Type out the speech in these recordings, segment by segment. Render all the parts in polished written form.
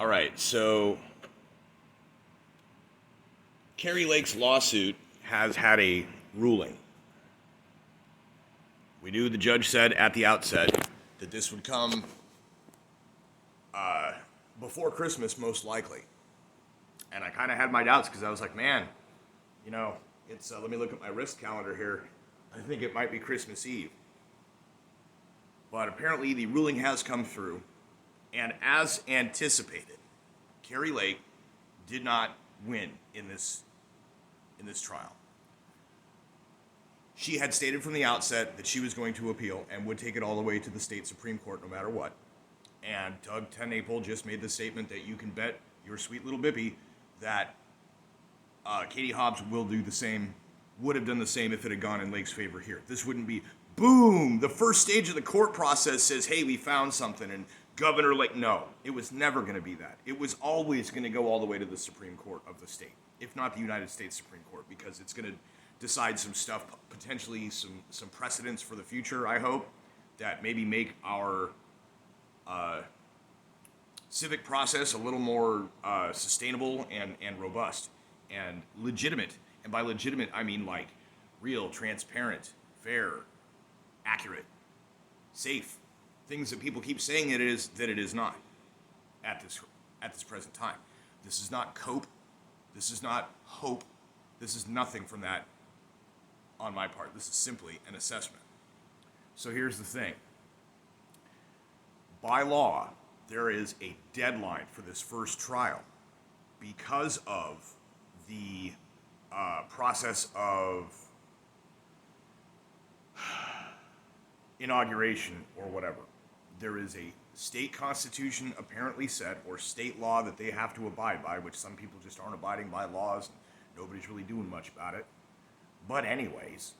All right, so Kari Lake's lawsuit has had a ruling. We knew the judge said at the outset that this would come before Christmas, most likely. And I kind of had my doubts because I was like, man, you know, it's, let me look at my wrist calendar here. I think it might be Christmas Eve. But apparently the ruling has come through. And as anticipated, Kari Lake did not win in this trial. She had stated from the outset that she was going to appeal and would take it all the way to the state Supreme Court no matter what. And Doug TenNapel just made the statement that you can bet your sweet little Bippy that Katie Hobbs will do the same, would have done the same if it had gone in Lake's favor here. This wouldn't be, boom, the first stage of the court process says, hey, we found something, and Governor Lake, no, it was never going to be that. It was always going to go all the way to the Supreme Court of the state, if not the United States Supreme Court, because it's going to decide some stuff, potentially some precedents for the future, I hope, that maybe make our civic process a little more sustainable and robust and legitimate. And by legitimate, I mean like real, transparent, fair, accurate, safe. Things that people keep saying it is that it is not at this present time. This is not cope. This is not hope. This is nothing from that on my part. This is simply an assessment. So here's the thing. By law, there is a deadline for this first trial because of the process of inauguration or whatever. There is a state constitution apparently set, or state law that they have to abide by, which some people just aren't abiding by laws, and nobody's really doing much about it. But anyways,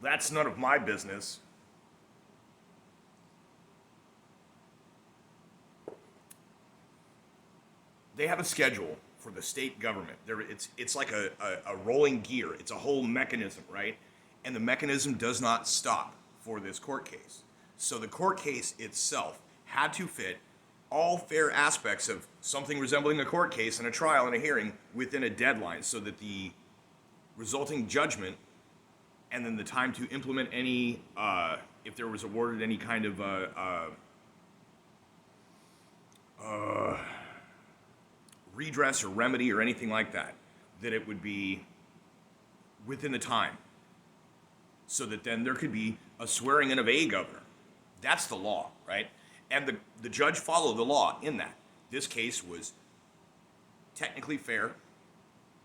that's none of my business. They have a schedule for the state government. It's like a rolling gear. It's a whole mechanism, right? And the mechanism does not stop for this court case. So the court case itself had to fit all fair aspects of something resembling a court case and a trial and a hearing within a deadline, so that the resulting judgment and then the time to implement any, if there was awarded any kind of redress or remedy or anything like that, that it would be within the time, so that then there could be a swearing in of a governor. That's the law, right? And the judge followed the law in that. This case was technically fair.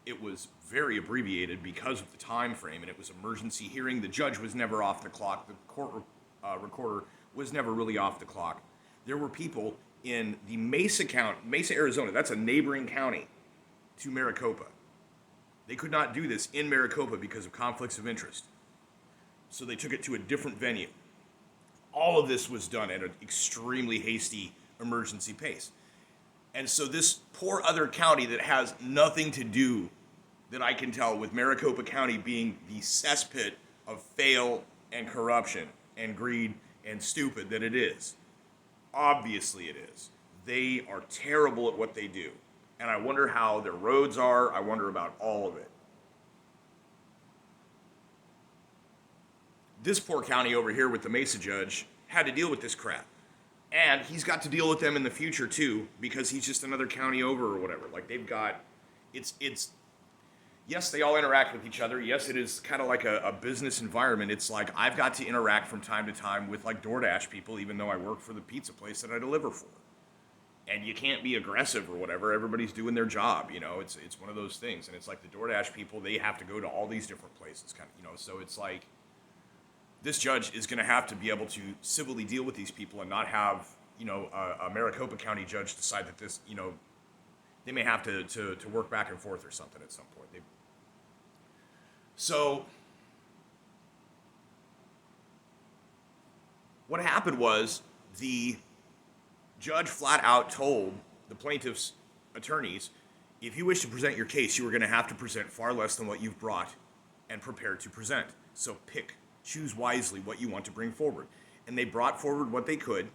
It was very abbreviated because of the time frame, and it was emergency hearing. The judge was never off the clock. The court recorder was never really off the clock. There were people in the Mesa County, Mesa, Arizona. That's a neighboring county to Maricopa. They could not do this in Maricopa because of conflicts of interest. So they took it to a different venue. All of this was done at an extremely hasty emergency pace. And so this poor other county that has nothing to do, that I can tell, with Maricopa County being the cesspit of fail and corruption and greed and stupid that it is. Obviously it is. They are terrible at what they do. And I wonder how their roads are. I wonder about all of it. This poor county over here with the Mesa judge had to deal with this crap. And he's got to deal with them in the future too, because he's just another county over or whatever. Like they've got, it's yes, they all interact with each other. Yes, it is kind of like a business environment. It's like I've got to interact from time to time with like DoorDash people, even though I work for the pizza place that I deliver for. And you can't be aggressive or whatever. Everybody's doing their job, you know. It's one of those things. And it's like the DoorDash people, they have to go to all these different places, kind of, you know. So it's like this judge is going to have to be able to civilly deal with these people and not have, you know, a Maricopa County judge decide that this, you know, they may have to work back and forth or something at some point. So what happened was the judge flat out told the plaintiff's attorneys, if you wish to present your case, you are going to have to present far less than what you've brought and prepared to present. So choose wisely what you want to bring forward. And they brought forward what they could.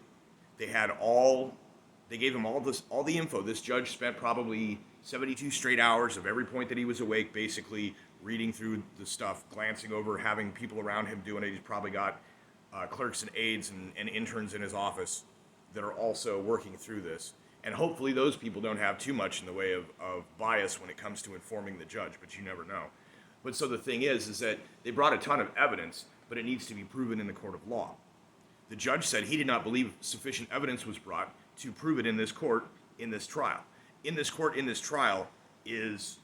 They They gave him all the info. This judge spent probably 72 straight hours of every point that he was awake, basically reading through the stuff, glancing over, having people around him doing it. He's probably got clerks and aides and interns in his office that are also working through this. And hopefully those people don't have too much in the way of bias when it comes to informing the judge, but you never know. But so the thing is that they brought a ton of evidence, but it needs to be proven in the court of law. The judge said he did not believe sufficient evidence was brought to prove it in this court, in this trial. In this court, in this trial, is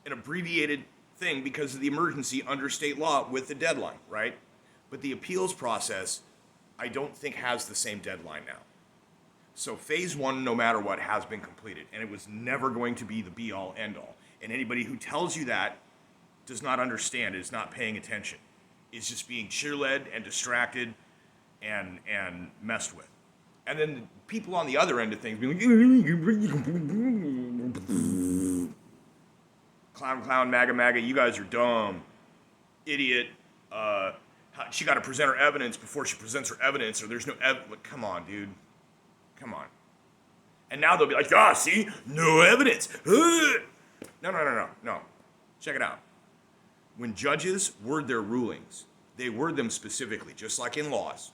an abbreviated thing because of the emergency under state law with the deadline, right? But the appeals process, I don't think has the same deadline now. So phase one, no matter what, has been completed, and it was never going to be the be-all, end-all. And anybody who tells you that does not understand, is not paying attention, is just being cheerled and distracted and messed with. And then the people on the other end of things being like, clown, MAGA, you guys are dumb, idiot. She got to present her evidence before she presents her evidence, or there's no evidence. Come on, dude. Come on. And now they'll be like, see, no evidence. No. Check it out. When judges word their rulings, they word them specifically, just like in laws.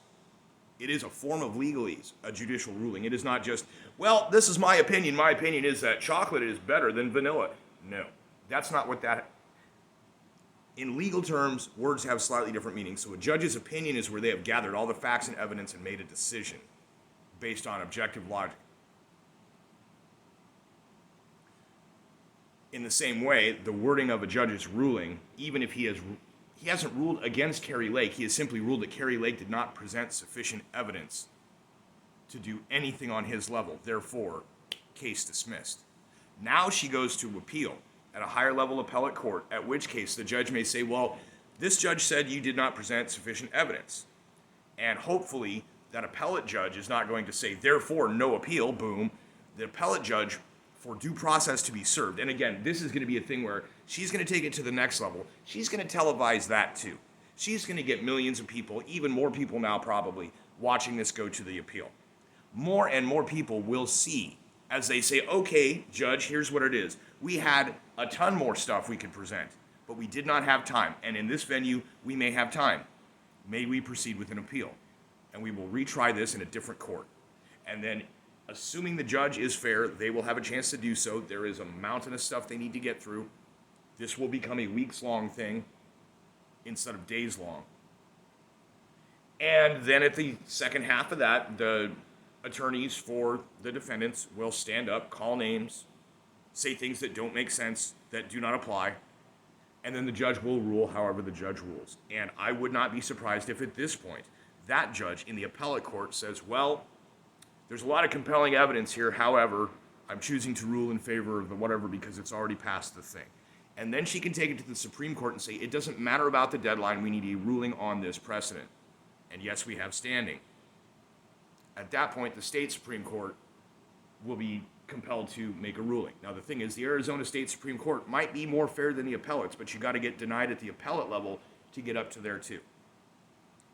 It is a form of legalese, a judicial ruling. It is not just, well, this is my opinion. My opinion is that chocolate is better than vanilla. No, that's not what that... In legal terms, words have slightly different meanings. So a judge's opinion is where they have gathered all the facts and evidence and made a decision based on objective logic. In the same way, the wording of a judge's ruling, even if he hasn't ruled against Kari Lake, he has simply ruled that Kari Lake did not present sufficient evidence to do anything on his level. Therefore, case dismissed. Now she goes to appeal at a higher level appellate court, at which case the judge may say, well, this judge said you did not present sufficient evidence. And hopefully that appellate judge is not going to say, therefore, no appeal, boom. The appellate judge, for due process to be served, and again, this is going to be a thing where she's going to take it to the next level. She's going to televise that too. She's going to get millions of people, even more people now probably, watching this go to the appeal. More and more people will see as they say, okay, judge, here's what it is. We had a ton more stuff we could present, but we did not have time. And in this venue, we may have time. May we proceed with an appeal? And we will retry this in a different court. And then, assuming the judge is fair, they will have a chance to do so. There is a mountain of stuff they need to get through. This will become a weeks-long thing instead of days-long. And then at the second half of that, the attorneys for the defendants will stand up, call names, say things that don't make sense, that do not apply, and then the judge will rule however the judge rules. And I would not be surprised if at this point, that judge in the appellate court says, well, there's a lot of compelling evidence here, however, I'm choosing to rule in favor of the whatever because it's already passed the thing. And then she can take it to the Supreme Court and say, it doesn't matter about the deadline, we need a ruling on this precedent. And yes, we have standing. At that point, the state Supreme Court will be compelled to make a ruling. Now, the thing is, the Arizona State Supreme Court might be more fair than the appellates, but you got to get denied at the appellate level to get up to there too.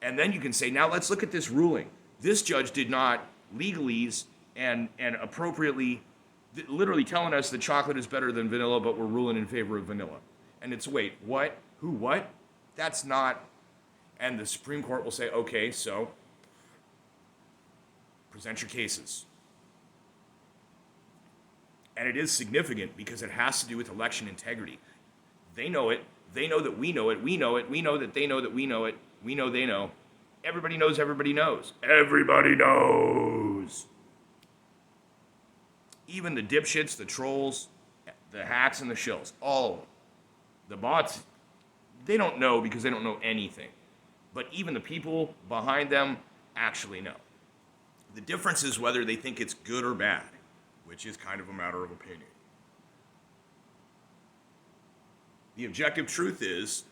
And then you can say, now let's look at this ruling. This judge did not legalese and appropriately, literally telling us that chocolate is better than vanilla, but we're ruling in favor of vanilla. And it's, wait, what? Who, what? That's not... And the Supreme Court will say, okay, so present your cases. And it is significant because it has to do with election integrity. They know it. They know that we know it. We know it. We know that they know that we know it. We know they know. Everybody knows everybody knows. Everybody knows. Even the dipshits, the trolls, the hacks, and the shills. All of them. The bots, they don't know because they don't know anything. But even the people behind them actually know. The difference is whether they think it's good or bad, which is kind of a matter of opinion. The objective truth is,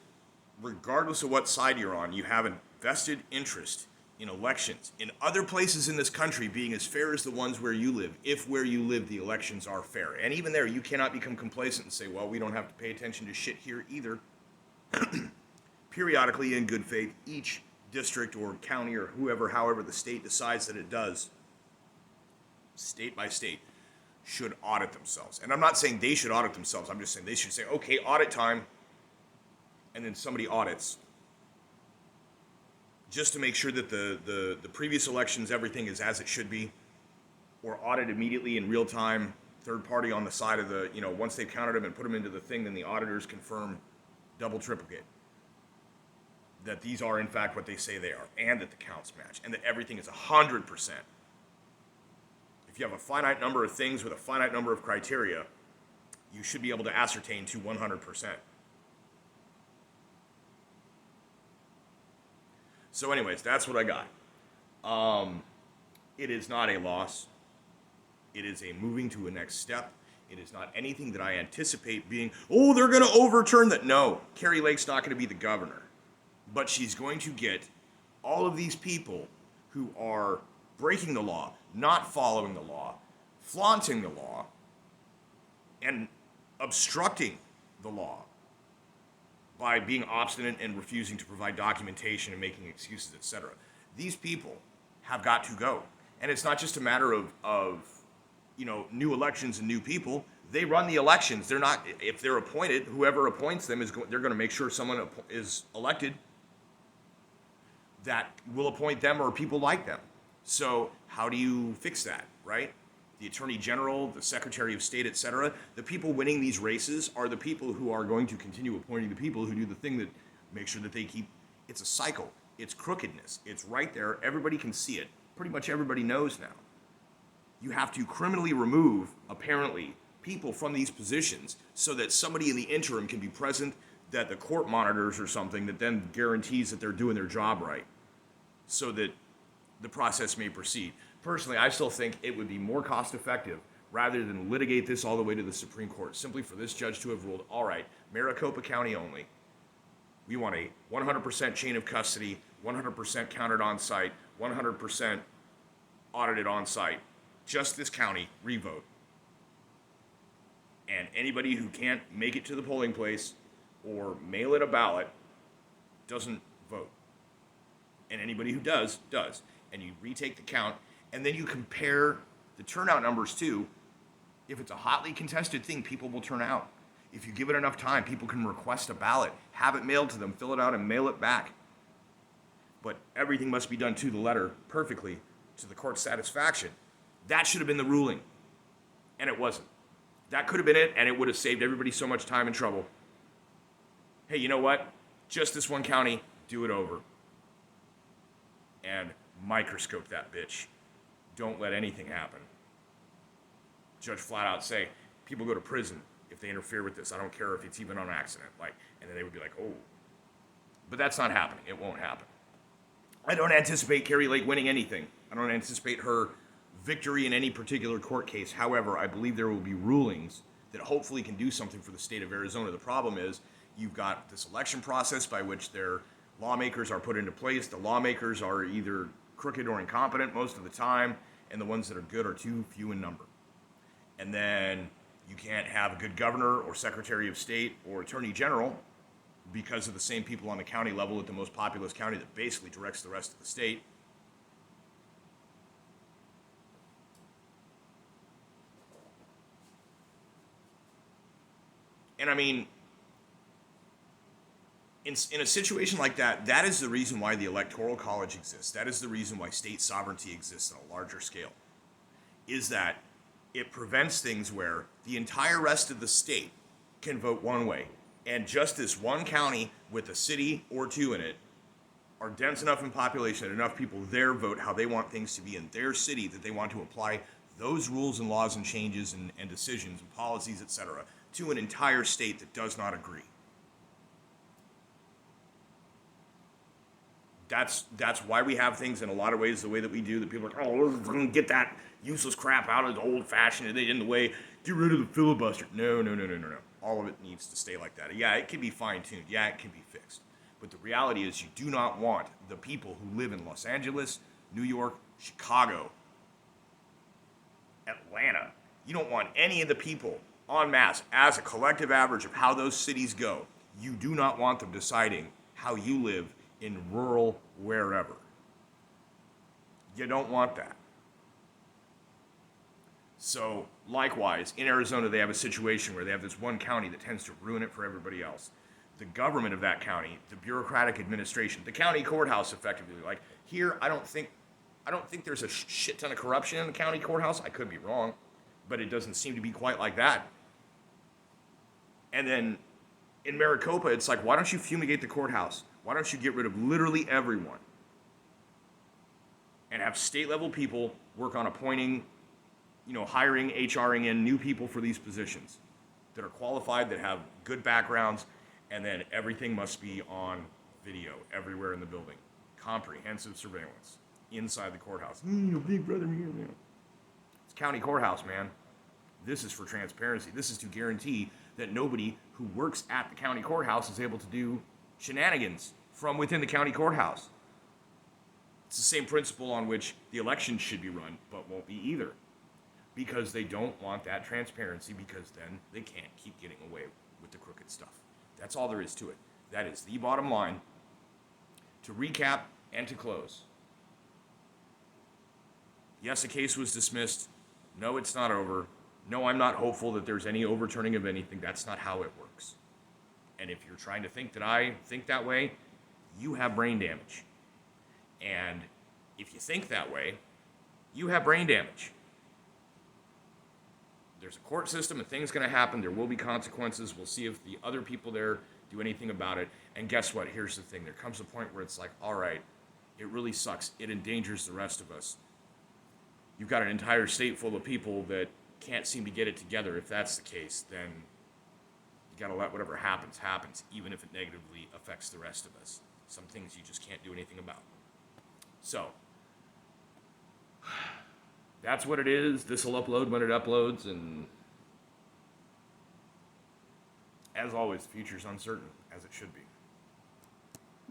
regardless of what side you're on, you have a vested interest in elections in other places in this country being as fair as the ones where you live, if where you live the elections are fair. And even there, you cannot become complacent and say, well, we don't have to pay attention to shit here either. Periodically, in good faith, each district or county or whoever, however the state decides that it does, state by state, should audit themselves. And I'm not saying they should audit themselves. I'm just saying they should say, okay, audit time, and then somebody audits, just to make sure that the previous elections, everything is as it should be, or audit immediately in real time, third party on the side of the, once they've counted them and put them into the thing, then the auditors confirm, double, triplicate, that these are in fact what they say they are, and that the counts match, and that everything is 100%. If you have a finite number of things with a finite number of criteria, you should be able to ascertain to 100%. So anyways, that's what I got. It is not a loss. It is a moving to a next step. It is not anything that I anticipate being, oh, they're going to overturn that. No, Kari Lake's not going to be the governor. But she's going to get all of these people who are breaking the law, not following the law, flaunting the law, and obstructing the law by being obstinate and refusing to provide documentation and making excuses, etc. These people have got to go. And it's not just a matter of new elections and new people. They run the elections. They're not, if they're appointed, whoever appoints them, they're going to make sure someone is elected that will appoint them or people like them. So how do you fix that, right? The Attorney General, the Secretary of State, etc. The people winning these races are the people who are going to continue appointing the people who do the thing that make sure that they keep, it's a cycle. It's crookedness. It's right there. Everybody can see it. Pretty much everybody knows now. You have to criminally remove, apparently, people from these positions so that somebody in the interim can be present, that the court monitors or something that then guarantees that they're doing their job right, so that the process may proceed. Personally, I still think it would be more cost effective rather than litigate this all the way to the Supreme Court, simply for this judge to have ruled, all right, Maricopa County only. We want a 100% chain of custody, 100% counted on site, 100% audited on site. Just this county, revote. And anybody who can't make it to the polling place or mail it a ballot doesn't vote. And anybody who does. And you retake the count, and then you compare the turnout numbers too. If it's a hotly contested thing, people will turn out. If you give it enough time, people can request a ballot, have it mailed to them, fill it out, and mail it back. But everything must be done to the letter, perfectly, to the court's satisfaction. That should have been the ruling, and it wasn't. That could have been it, and it would have saved everybody so much time and trouble. Hey, you know what? Just this one county, do it over. And microscope that bitch. Don't let anything happen. Judge flat out say, people go to prison if they interfere with this. I don't care if it's even on accident. And then they would be like, oh. But that's not happening. It won't happen. I don't anticipate Kari Lake winning anything. I don't anticipate her victory in any particular court case. However, I believe there will be rulings that hopefully can do something for the state of Arizona. The problem is you've got this election process by which their lawmakers are put into place. The lawmakers are either crooked or incompetent most of the time, and the ones that are good are too few in number. And then you can't have a good governor or secretary of state or attorney general because of the same people on the county level at the most populous county that basically directs the rest of the state. And I mean, in a situation like that, that is the reason why the Electoral College exists. That is the reason why state sovereignty exists on a larger scale, is that it prevents things where the entire rest of the state can vote one way, and just this one county with a city or two in it are dense enough in population that enough people there vote how they want things to be in their city, that they want to apply those rules and laws and changes and decisions and policies, etc., to an entire state that does not agree. That's why we have things in a lot of ways the way that we do, that people are like, oh, we're going to get that useless crap out of the old-fashioned, in the way, get rid of the filibuster. No. All of it needs to stay like that. Yeah, it can be fine-tuned. Yeah, it can be fixed. But the reality is you do not want the people who live in Los Angeles, New York, Chicago, Atlanta. You don't want any of the people en masse, as a collective average of how those cities go. You do not want them deciding how you live in rural wherever. You don't want that. So, likewise, in Arizona, they have a situation where they have this one county that tends to ruin it for everybody else. The government of that county, the bureaucratic administration, the county courthouse, effectively. Like here, I don't think there's a shit ton of corruption in the county courthouse. I could be wrong, but it doesn't seem to be quite like that. And then in Maricopa, it's like, why don't you fumigate the courthouse? Why don't you get rid of literally everyone and have state level people work on appointing, hiring, HRing in new people for these positions that are qualified, that have good backgrounds, and then everything must be on video everywhere in the building. Comprehensive surveillance inside the courthouse. Big brother, it's county courthouse, man. This is for transparency. This is to guarantee that nobody who works at the county courthouse is able to do shenanigans from within the county courthouse. It's the same principle on which the election should be run, but won't be either. Because they don't want that transparency, because then they can't keep getting away with the crooked stuff. That's all there is to it. That is the bottom line. To recap and to close. Yes, a case was dismissed. No, it's not over. No, I'm not hopeful that there's any overturning of anything. That's not how it works. And if you're trying to think that I think that way, you have brain damage. And if you think that way, you have brain damage. There's a court system and things going to happen. There will be consequences. We'll see if the other people there do anything about it. And guess what? Here's the thing. There comes a point where it's like, all right, it really sucks. It endangers the rest of us. You've got an entire state full of people that can't seem to get it together. If that's the case, then you got to let whatever happens, even if it negatively affects the rest of us. Some things you just can't do anything about. So, that's what it is. This will upload when it uploads, and as always, the future's uncertain, as it should be.